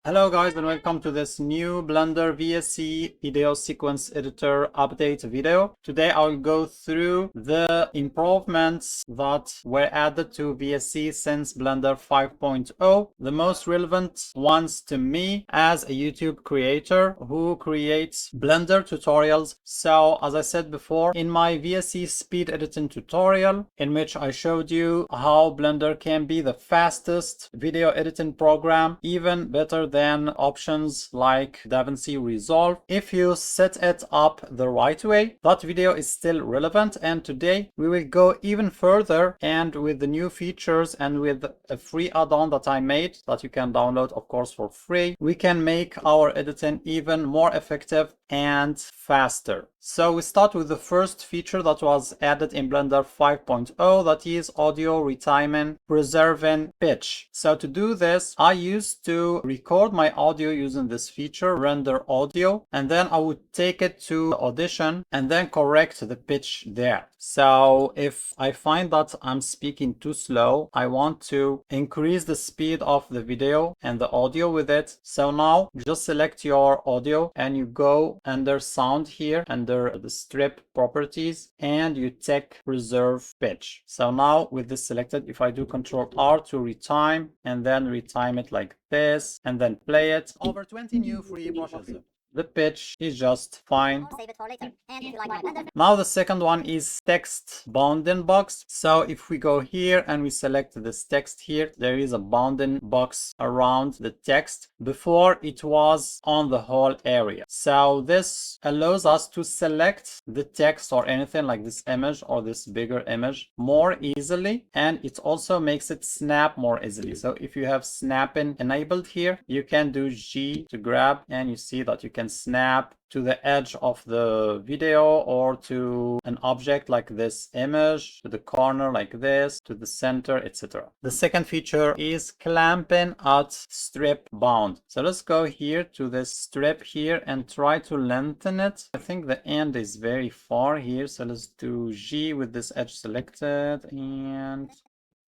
Hello guys and welcome to this new Blender VSE video sequence editor update video. Today I'll go through the improvements that were added to VSE since Blender 5.0, the most relevant ones to me as a YouTube creator who creates Blender tutorials. So as I said before, in my VSE speed editing tutorial in which I showed you how Blender can be the fastest video editing program, even better than options like DaVinci Resolve, if you set it up the right way. That video is still relevant, and today we will go even further, and with the new features and with a free add-on that I made that you can download of course for free, we can make our editing even more effective and faster. So we start with the first feature that was added in Blender 5.0, that is audio retiming, preserving pitch. So to do this, I used to record my audio using this feature, render audio, and then I would take it to Audition and then correct the pitch there. So if I find that I'm speaking too slow, I want to increase the speed of the video and the audio with it. So now you just select your audio and you go under sound here, under the strip properties, and you check preserve pitch. So now with this selected, if I do Ctrl R to retime and then retime it like this and then play it over 20 new free brushes, the pitch is just fine. Save it for later. And if you like my Blender. Now the second one is text bounding box. So if we go here and we select this text here, there is a bounding box around the text. Before it was on the whole area. So this allows us to select the text or anything like this image or this bigger image more easily, and it also makes it snap more easily. So if you have snapping enabled here, you can do G to grab, and you see that you can snap to the edge of the video or to an object like this image, to the corner like this, to the center, etc. The second feature is clamping at strip bound. So let's go here to this strip here and try to lengthen it. I think the end is very far here, so let's do G with this edge selected,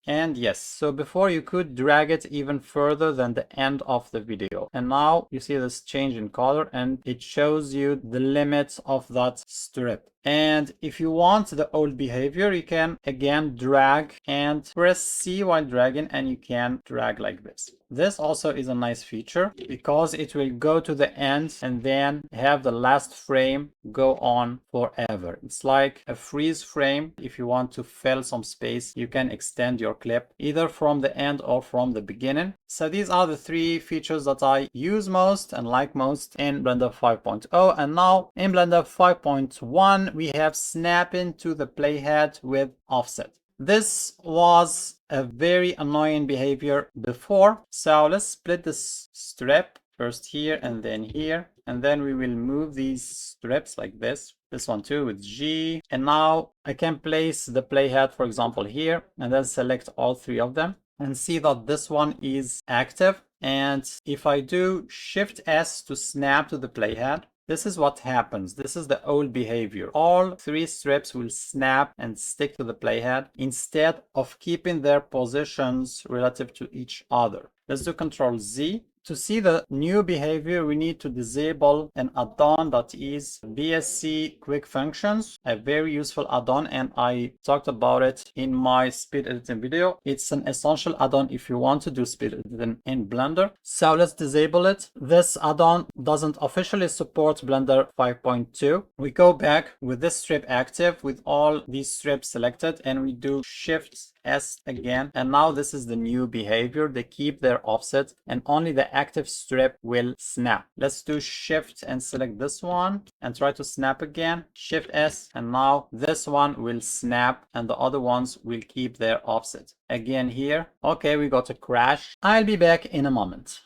and yes, so before you could drag it even further than the end of the video. And now you see this change in color and it shows you the limits of that strip. And if you want the old behavior, you can again drag and press C while dragging, and you can drag like this. This also is a nice feature because it will go to the end and then have the last frame go on forever. It's like a freeze frame. If you want to fill some space, you can extend your clip either from the end or from the beginning. So these are the three features that I use most and like most in Blender 5.0. And now in Blender 5.1, we have snapping to the playhead with offset. This was a very annoying behavior before. So let's split this strip first here and then here. And then we will move these strips like this. This one too with G. And now I can place the playhead, for example, here, and then select all three of them and see that this one is active. And if I do Shift S to snap to the playhead, this is what happens. This is the old behavior. All three strips will snap and stick to the playhead instead of keeping their positions relative to each other. Let's do Ctrl Z. To see the new behavior, we need to disable an add-on that is VSE Quick Functions, a very useful add-on, and I talked about it in my speed editing video. It's an essential add-on if you want to do speed editing in Blender. So let's disable it. This add-on doesn't officially support Blender 5.2. We go back with this strip active with all these strips selected, and we do Shift S again, and now this is the new behavior. They keep their offset and only the active strip will snap. Let's do Shift and select this one and try to snap again. Shift S, and now this one will snap and the other ones will keep their offset. Again here. Okay, we got a crash. I'll be back in a moment.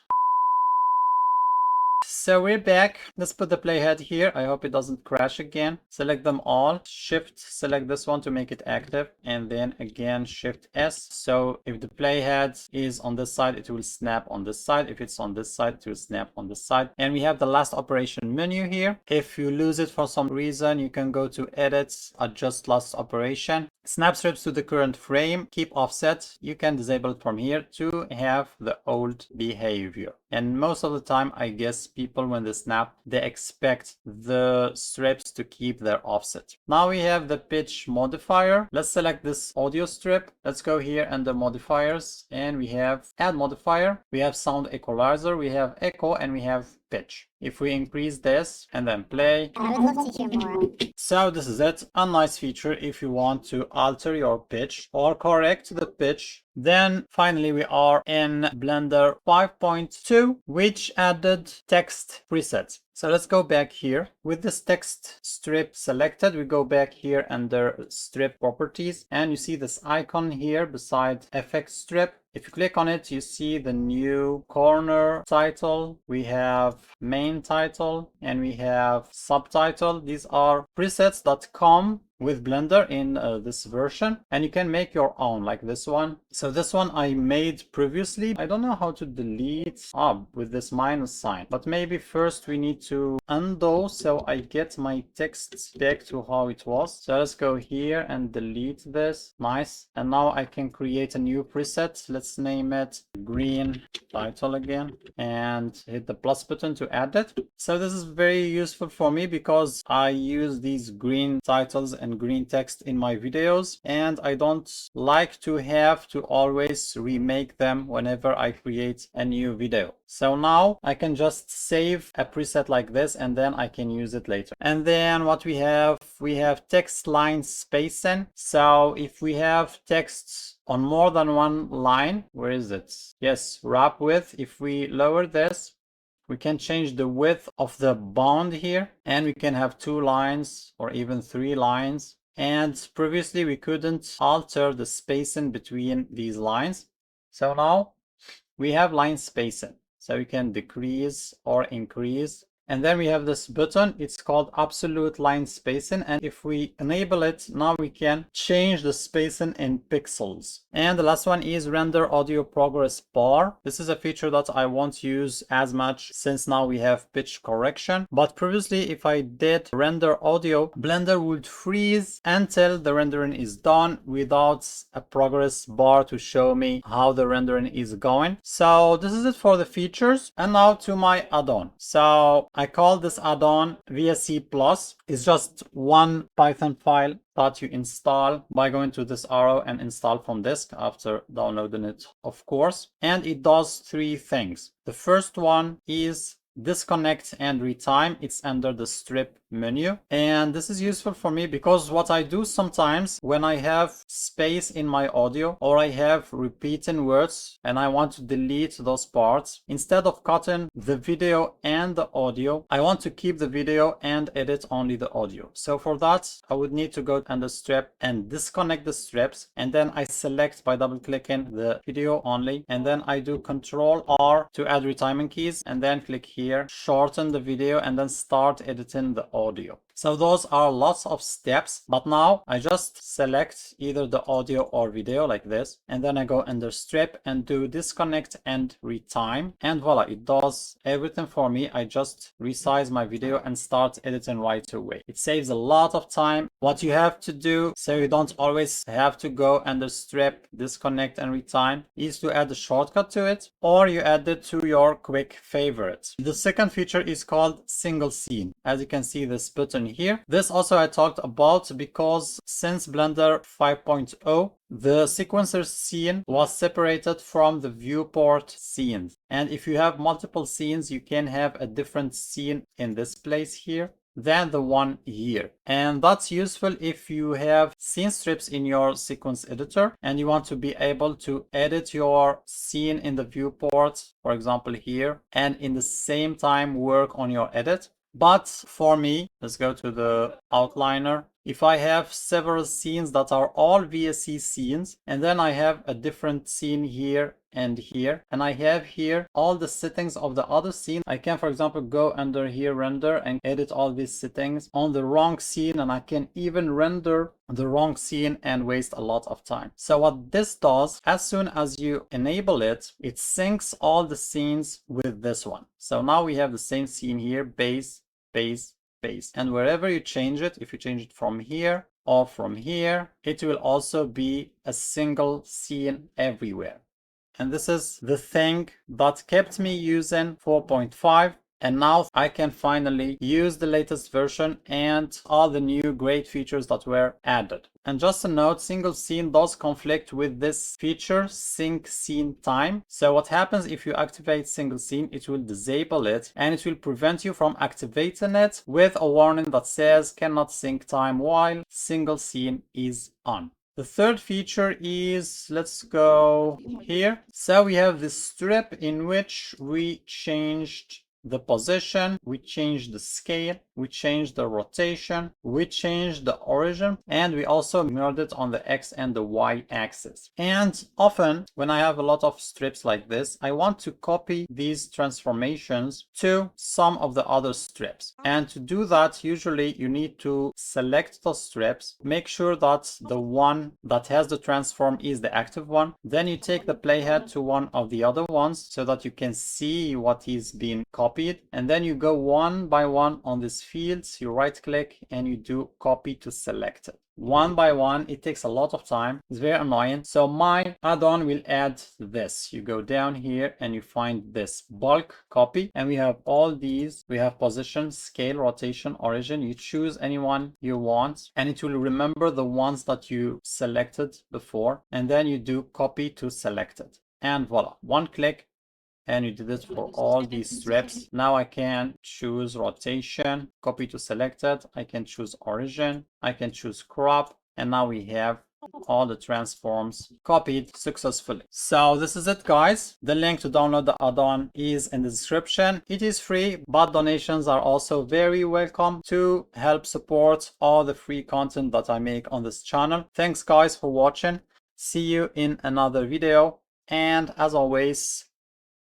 So we're back. Let's put the playhead here. I hope it doesn't crash again. Select them all. Shift, select this one to make it active. And then again, Shift S. So if the playhead is on this side, it will snap on this side. If it's on this side, it will snap on this side. And we have the last operation menu here. If you lose it for some reason, you can go to Edit, Adjust Last Operation. Snap strips to the current frame. Keep offset. You can disable it from here to have the old behavior. And most of the time, I guess people when they snap, they expect the strips to keep their offset. Now we have the pitch modifier. Let's select this audio strip. Let's go here under modifiers and we have add modifier. We have sound equalizer, we have echo, and we have pitch. If we increase this and then play. I would love to hear more. So this is it. A nice feature if you want to alter your pitch or correct the pitch. Then finally we are in Blender 5.2, which added text presets. So let's go back here. With this text strip selected, we go back here under strip properties and you see this icon here beside FX strip. If you click on it, you see the new corner title. We have main title and we have subtitle. These are presets that come with Blender in this version, and you can make your own like this one. So this one I made previously. I don't know how to delete with this minus sign, but maybe first we need to undo so I get my text back to how it was. So let's go here and delete this. Nice. And now I can create a new preset. Let's name it green title again and hit the plus button to add it. So this is very useful for me because I use these green titles and green text in my videos, and I don't like to have to always remake them whenever I create a new video. So now I can just save a preset like this and then I can use it later. And then what we have text line spacing. So if we have text on more than one line, where is it? Yes, wrap width. If we lower this, we can change the width of the bound here, and we can have 2 lines or even 3 lines. And previously we couldn't alter the spacing between these lines. So now we have line spacing. So we can decrease or increase. And then we have this button, it's called absolute line spacing. And if we enable it, now we can change the spacing in pixels. And the last one is render audio progress bar. This is a feature that I won't use as much since now we have pitch correction. But previously, if I did render audio, Blender would freeze until the rendering is done without a progress bar to show me how the rendering is going. So this is it for the features. And now to my add-on. So I call this add-on VSE Plus. It's just one Python file that you install by going to this arrow and install from disk after downloading it, of course. And it does 3 things. The first one is disconnect and retime. It's under the strip menu, and this is useful for me because what I do sometimes when I have space in my audio or I have repeating words and I want to delete those parts, instead of cutting the video and the audio, I want to keep the video and edit only the audio. So for that I would need to go under strip and disconnect the strips, and then I select by double clicking the video only, and then I do Ctrl R to add retiming keys, and then click here, shorten the video, and then start editing the audio. So those are lots of steps, but now I just select either the audio or video like this, and then I go under strip and do disconnect and retime, and voila, it does everything for me. I just resize my video and start editing right away. It saves a lot of time. What you have to do, so you don't always have to go under strip, disconnect and retime, is to add a shortcut to it, or you add it to your quick favorites. The second feature is called single scene. As you can see this button here. This also I talked about because since Blender 5.0, the sequencer scene was separated from the viewport scenes. And if you have multiple scenes, you can have a different scene in this place here than the one here. And that's useful if you have scene strips in your sequence editor and you want to be able to edit your scene in the viewport, for example here, and in the same time work on your edit. But for me, let's go to the outliner. if I have several scenes that are all VSE scenes, and then I have a different scene here and here, and I have here all the settings of the other scene, I can, for example, go under here, render, and edit all these settings on the wrong scene, and I can even render the wrong scene and waste a lot of time. So what this does, as soon as you enable it, it syncs all the scenes with this one. So now we have the same scene here, base, base, base. And wherever you change it, if you change it from here or from here, it will also be a single scene everywhere. And this is the thing that kept me using 4.5. And now I can finally use the latest version and all the new great features that were added. And just a note, single scene does conflict with this feature, sync scene time. So what happens if you activate single scene, it will disable it and it will prevent you from activating it with a warning that says cannot sync time while single scene is on. The third feature is, let's go here. So we have this strip in which we changed the position, we changed the scale, we changed the rotation, we changed the origin, and we also mirrored it on the X and the Y axis. And often when I have a lot of strips like this, I want to copy these transformations to some of the other strips. And to do that, usually you need to select the strips, make sure that the one that has the transform is the active one. Then you take the playhead to one of the other ones so that you can see what is being copied. And then you go one by one on these fields, you right click and you do copy to selected. One by one, it takes a lot of time. It's very annoying. So my add-on will add this. You go down here and you find this bulk copy, and we have all these. We have position, scale, rotation, origin. You choose any one you want and it will remember the ones that you selected before, and then you do copy to selected, and voila, one click. And you did it for all these strips. Now I can choose rotation, copy to selected. I can choose origin. I can choose crop. And now we have all the transforms copied successfully. So this is it, guys. The link to download the add-on is in the description. It is free, but donations are also very welcome to help support all the free content that I make on this channel. Thanks, guys, for watching. See you in another video. And as always,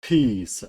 peace.